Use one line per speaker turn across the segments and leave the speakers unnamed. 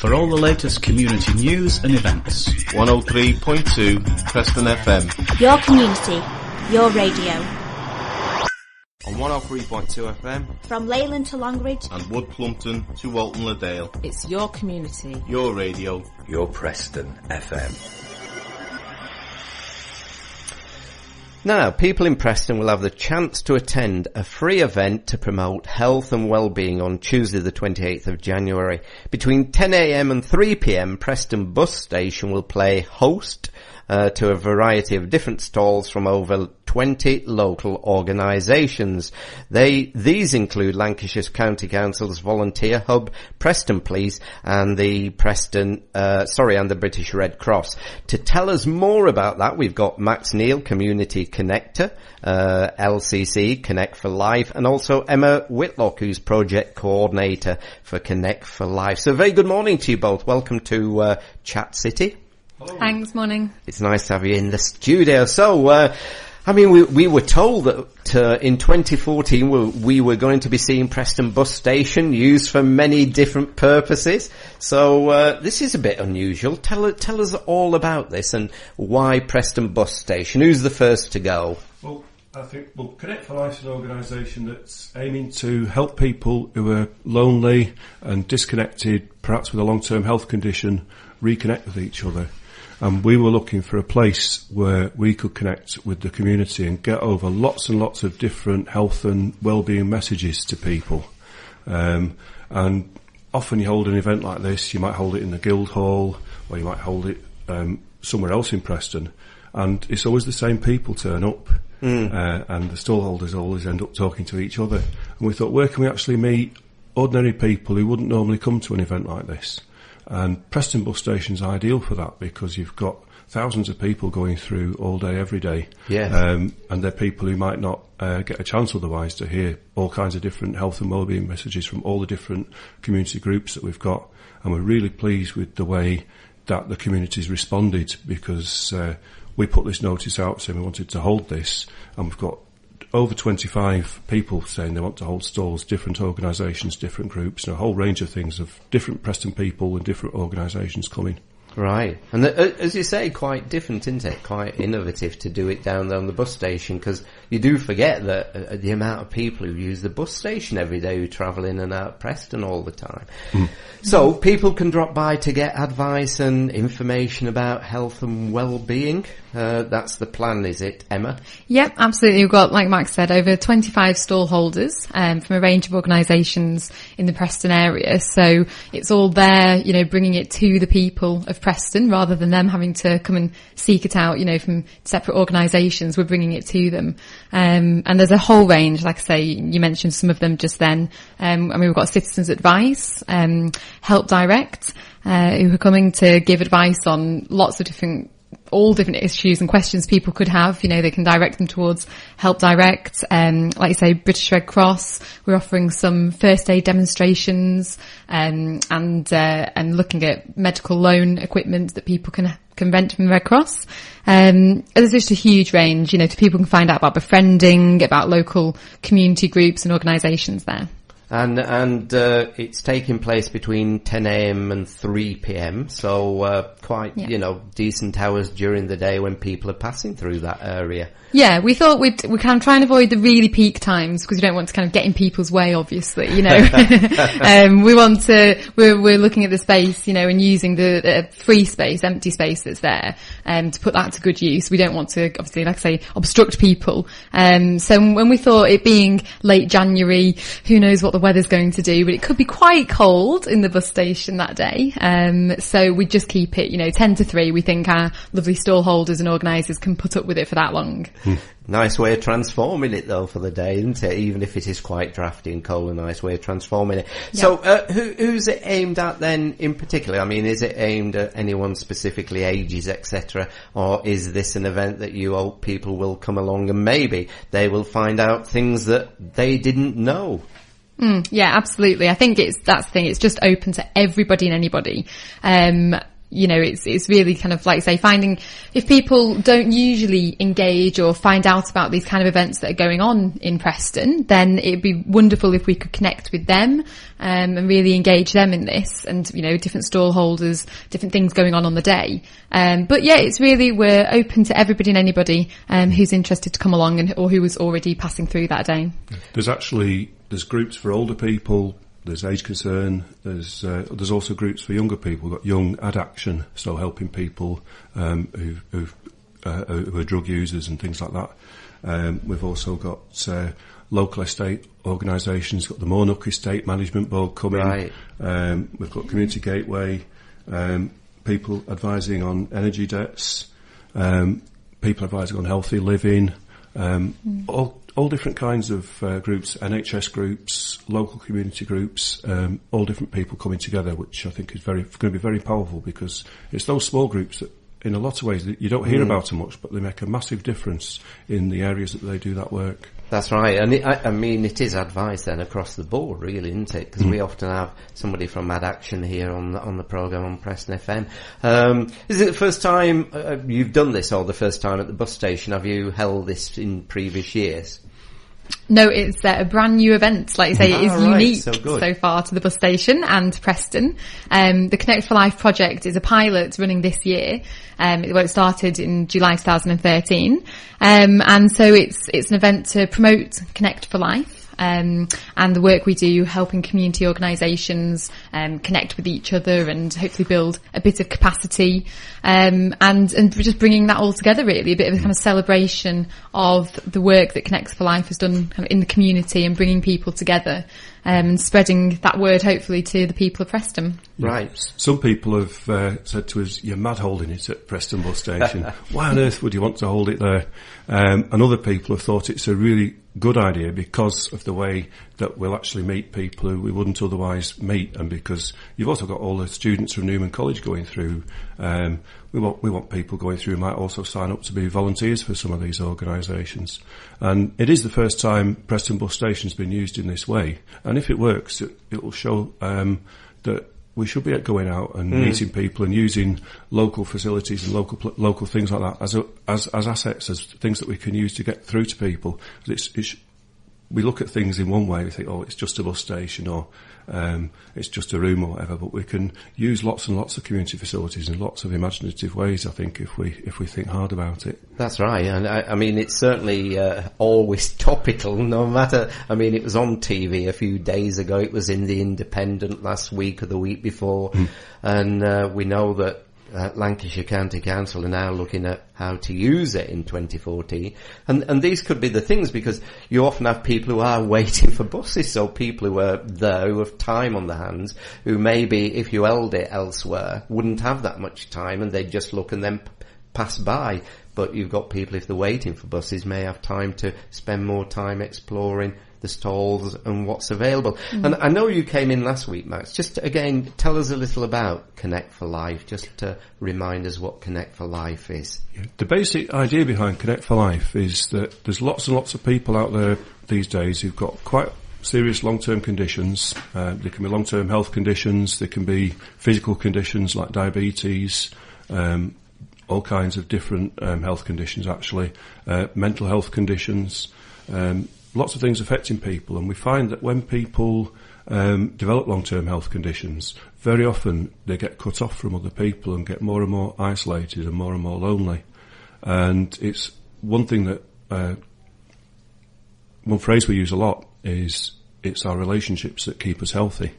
For all the latest community news and events.
103.2 Preston FM.
Your community, your radio.
On 103.2 FM.
From Leyland to Longridge.
And Wood Plumpton to Walton Le Dale.
It's your community.
Your radio.
Your Preston FM.
Now, people in Preston will have the chance to attend a free event to promote health and well-being on Tuesday the 28th of January. Between 10 a.m. and 3 p.m, Preston Bus Station will play host to a variety of different stalls from over 20 local organisations. These include Lancashire's County Council's Volunteer Hub, Preston Police, and the the British Red Cross. To tell us more about that, we've got Neill, Community Connector, LCC, Connect for Life, and also Emma Whitlock, who's Project Coordinator for Connect for Life. So very good morning to you both. Welcome to Chat City.
Hello. Thanks, morning.
It's nice to have you in the studio. So, we were told that in 2014 we were going to be seeing Preston Bus Station used for many different purposes. So this is a bit unusual. Tell us all about this and why Preston Bus Station. Who's the first to go?
Well, I think Connect for Life is an organisation that's aiming to help people who are lonely and disconnected, perhaps with a long-term health condition, reconnect with each other. And we were looking for a place where we could connect with the community and get over lots and lots of different health and well-being messages to people. And often you hold an event like this, you might hold it in the Guildhall, or you might hold it somewhere else in Preston, and it's always the same people turn up. And the stallholders always end up talking to each other. And we thought, where can we actually meet ordinary people who wouldn't normally come to an event like this? And Preston Bus Station's ideal for that because you've got thousands of people going through all day, every day.
Yes.
And they're people who might not get a chance otherwise to hear all kinds of different health and wellbeing messages from all the different community groups that we've got. And we're really pleased with the way that the community's responded because we put this notice out saying we wanted to hold this, and we've got over 25 people saying they want to hold stalls, different organisations, different groups, and a whole range of things of different Preston people and different organisations coming.
Right. And as you say, quite different, isn't it? Quite innovative to do it down there on the bus station, because you do forget that the amount of people who use the bus station every day who travel in and out of Preston all the time. So people can drop by to get advice and information about health and well-being. That's the plan, is it, Emma?
Yep, absolutely. We've got, like Max said, over 25 stall holders from a range of organisations in the Preston area. So it's all there, bringing it to the people of Preston rather than them having to come and seek it out, from separate organisations. We're bringing it to them. And there's a whole range, like I say, you mentioned some of them just then. We've got Citizens Advice, Help Direct, who are coming to give advice on lots of all different issues and questions people could have. They can direct them towards Help Direct. Like you say, British Red Cross. We're offering some first aid demonstrations, and looking at medical loan equipment that people can rent from the Red Cross. There's just a huge range, people can find out about befriending, about local community groups and organisations there.
And it's taking place between 10 a.m. and 3 p.m. So quite, decent hours during the day when people are passing through that area.
Yeah, we thought we kind of try and avoid the really peak times because we don't want to kind of get in people's way, obviously, we're looking at the space, and using the free space, empty space that's there, to put that to good use. We don't want to, obviously, like I say, obstruct people. So when we thought it being late January, who knows what the weather's going to do, but it could be quite cold in the bus station that day. So we just keep it, 10 to 3. We think our lovely stall holders and organisers can put up with it for that long.
Nice way of transforming it though for the day, isn't it? Even if it is quite drafty and cold, a nice way of transforming it. Yep. So who's it aimed at then in particular? I mean, is it aimed at anyone specifically, ages, etc., or is this an event that you hope people will come along and maybe they will find out things that they didn't know?
Yeah, absolutely. I think that's the thing. It's just open to everybody and anybody. it's really kind of, like I say, finding, if people don't usually engage or find out about these kind of events that are going on in Preston, then it'd be wonderful if we could connect with them, and really engage them in this, and, different stall holders, different things going on the day. But yeah, it's really, we're open to everybody and anybody, who's interested to come along or who was already passing through that day.
There's groups for older people. There's age concern. There's also groups for younger people. We've got Young Ad Action, so helping people who are drug users and things like that. We've also got local estate organisations. Got the Mornook Estate Management Board coming. Right. We've got Community Gateway. People advising on energy debts. People advising on healthy living. All different kinds of groups, NHS groups, local community groups, all different people coming together, which I think is going to be very powerful, because it's those small groups that, in a lot of ways, you don't hear about them much, but they make a massive difference in the areas that they do that work.
That's right, and it is advice then across the board, really, isn't it? Because we often have somebody from Ad Action here on the programme on Preston FM. Is it the first time you've done this, or the first time at the bus station? Have you held this in previous years?
No, it's a brand new event. Like you say, it is unique so far to the bus station and Preston. The Connect for Life project is a pilot running this year. It started in July 2013. And so it's an event to promote Connect for Life. And the work we do helping community organisations connect with each other and hopefully build a bit of capacity, and just bringing that all together, really, a bit of a kind of celebration of the work that Connect for Life has done kind of in the community, and bringing people together, and spreading that word hopefully to the people of Preston.
Right. Some people have said to us, "You're mad holding it at Preston Bus Station. Why on earth would you want to hold it there?" And other people have thought it's a really good idea because of the way that we'll actually meet people who we wouldn't otherwise meet, and because you've also got all the students from Newman College going through. We want people going through who might also sign up to be volunteers for some of these organisations. And it is the first time Preston Bus Station's been used in this way. And if it works, it will show that we should be going out and meeting people and using local facilities and local things like that as assets, as things that we can use to get through to people. We look at things in one way, we think, oh, it's just a bus station, or it's just a room or whatever, but we can use lots and lots of community facilities in lots of imaginative ways, I think, if we think hard about it.
That's right, and I mean, it's certainly always topical, no matter, I mean, it was on TV a few days ago, it was in the Independent last week or the week before, and we know that Lancashire County Council are now looking at how to use it in 2014. And these could be the things, because you often have people who are waiting for buses, so people who are there, who have time on their hands, who maybe, if you held it elsewhere, wouldn't have that much time, and they'd just look and then pass by. But you've got people, if they're waiting for buses, may have time to spend more time exploring the stalls and what's available. And I know you came in last week, Max. Just again, tell us a little about Connect for Life, just to remind us what Connect for Life is.
Yeah. The basic idea behind Connect for Life is that there's lots and lots of people out there these days who've got quite serious long-term conditions. They can be long-term health conditions, they can be physical conditions like diabetes, all kinds of different health conditions actually, mental health conditions, lots of things affecting people. And we find that when people develop long-term health conditions, very often they get cut off from other people and get more and more isolated and more lonely. And it's one thing that, one phrase we use a lot is, it's our relationships that keep us healthy.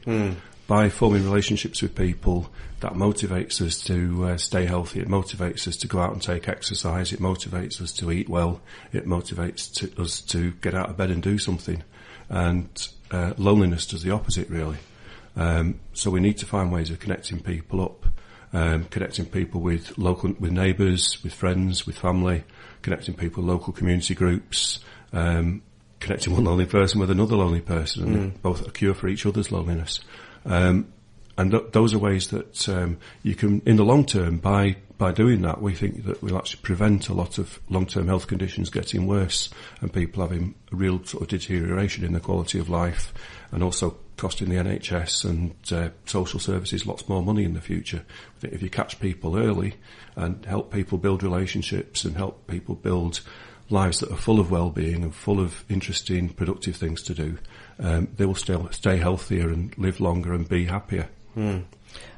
By forming relationships with people, that motivates us to stay healthy. It motivates us to go out and take exercise. It motivates us to eat well. It motivates us to get out of bed and do something. And loneliness does the opposite, really. So we need to find ways of connecting people up, connecting people with neighbours, with friends, with family, connecting people with local community groups, connecting one lonely person with another lonely person, and both a cure for each other's loneliness. And those are ways that you can, in the long term, by doing that, we think that we'll actually prevent a lot of long-term health conditions getting worse and people having a real sort of deterioration in their quality of life, and also costing the NHS and social services lots more money in the future. I think if you catch people early and help people build relationships and help people build lives that are full of well-being and full of interesting, productive things to do, they will still stay healthier and live longer and be happier.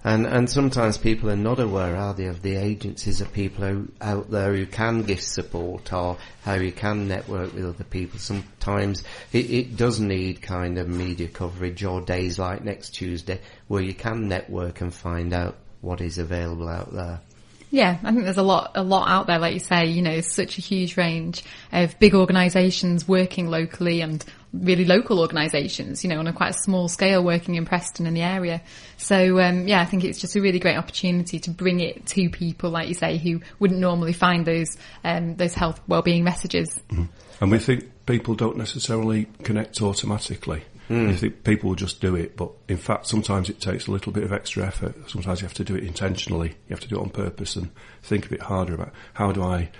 And sometimes people are not aware, are they, of the agencies of people out there who can give support, or how you can network with other people. Sometimes it does need kind of media coverage, or days like next Tuesday where you can network and find out what is available out there.
Yeah, I think there's a lot out there, like you say. You know, it's such a huge range of big organisations working locally and really local organisations, you know, on a quite a small scale, working in Preston and the area. So, I think it's just a really great opportunity to bring it to people, like you say, who wouldn't normally find those health wellbeing messages.
Mm-hmm. And we think people don't necessarily connect automatically. You think people will just do it, but in fact sometimes it takes a little bit of extra effort. Sometimes you have to do it intentionally. You have to do it on purpose and think a bit harder about how do I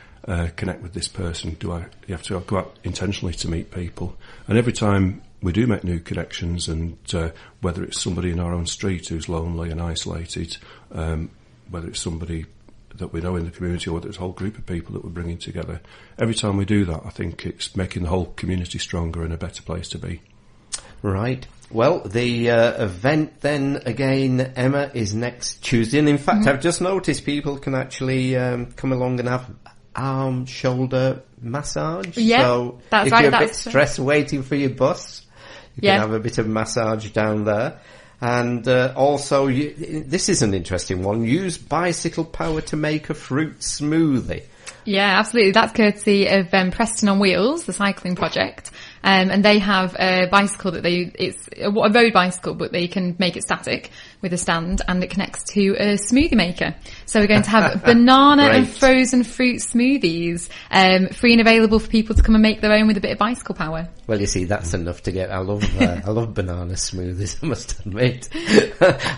connect with this person. You have to go out intentionally to meet people. And every time we do make new connections, and whether it's somebody in our own street who's lonely and isolated, whether it's somebody that we know in the community, or whether it's a whole group of people that we're bringing together, every time we do that, I think it's making the whole community stronger and a better place to be.
Right. Well, the event then, again, Emma, is next Tuesday. And in fact, I've just noticed people can actually come along and have arm, shoulder massage.
Yeah,
so
that's
if
right.
you're a bit stressed waiting for your bus, you can have a bit of massage down there. And also, this is an interesting one, use bicycle power to make a fruit smoothie.
Yeah, absolutely. That's courtesy of Preston on Wheels, the cycling project. And they have a bicycle it's a road bicycle, but they can make it static with a stand, and it connects to a smoothie maker. So we're going to have banana and frozen fruit smoothies, free and available for people to come and make their own with a bit of bicycle power.
Well, you see, that's enough to get. I love banana smoothies, I must admit.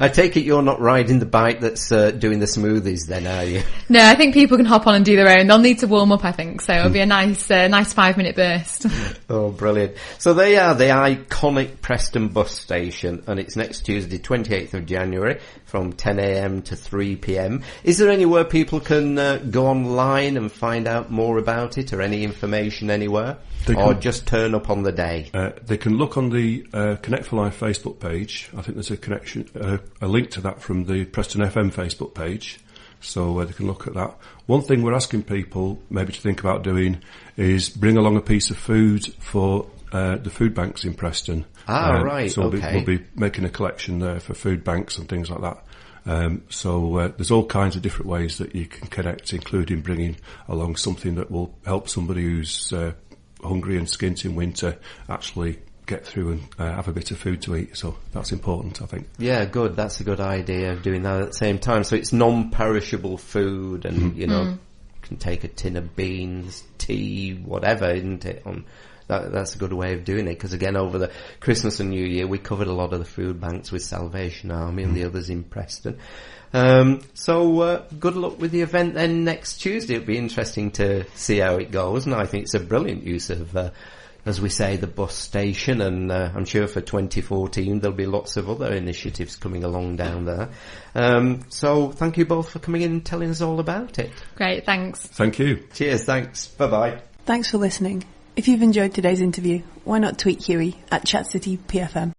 I take it you're not riding the bike that's doing the smoothies then, are you?
No, I think people can hop on and do their own. They'll need to warm up, I think, so it'll be a nice 5-minute burst.
Oh, brilliant. So they are the iconic Preston Bus Station, and it's next Tuesday, 28th of January, from 10 a.m. to 3 p.m. Is there anywhere people can go online and find out more about it, or any information anywhere? Or just turn up on the day?
They can look on the Connect for Life Facebook page. I think there's a link to that from the Preston FM Facebook page. So they can look at that. One thing we're asking people maybe to think about doing is bring along a piece of food for the food banks in Preston.
Right,
so
okay.
we'll be making a collection there for food banks and things like that. So there's all kinds of different ways that you can connect, including bringing along something that will help somebody who's hungry and skint in winter actually get through and have a bit of food to eat. So that's important, I think. Yeah,
good. That's a good idea of doing that at the same time. So it's non-perishable food, and you can take a tin of beans, tea, whatever, isn't it? That's a good way of doing it, because again, over the Christmas and New Year, we covered a lot of the food banks with Salvation Army and the others in Preston. So good luck with the event then next Tuesday. It'll be interesting to see how it goes, and I think it's a brilliant use of, as we say, the bus station, and I'm sure for 2014 there'll be lots of other initiatives coming along down there. So thank you both for coming in and telling us all about it.
Great, thanks.
Thank you.
Cheers, thanks. Bye-bye.
Thanks for listening. If you've enjoyed today's interview, why not tweet Huey at ChatCityPFM.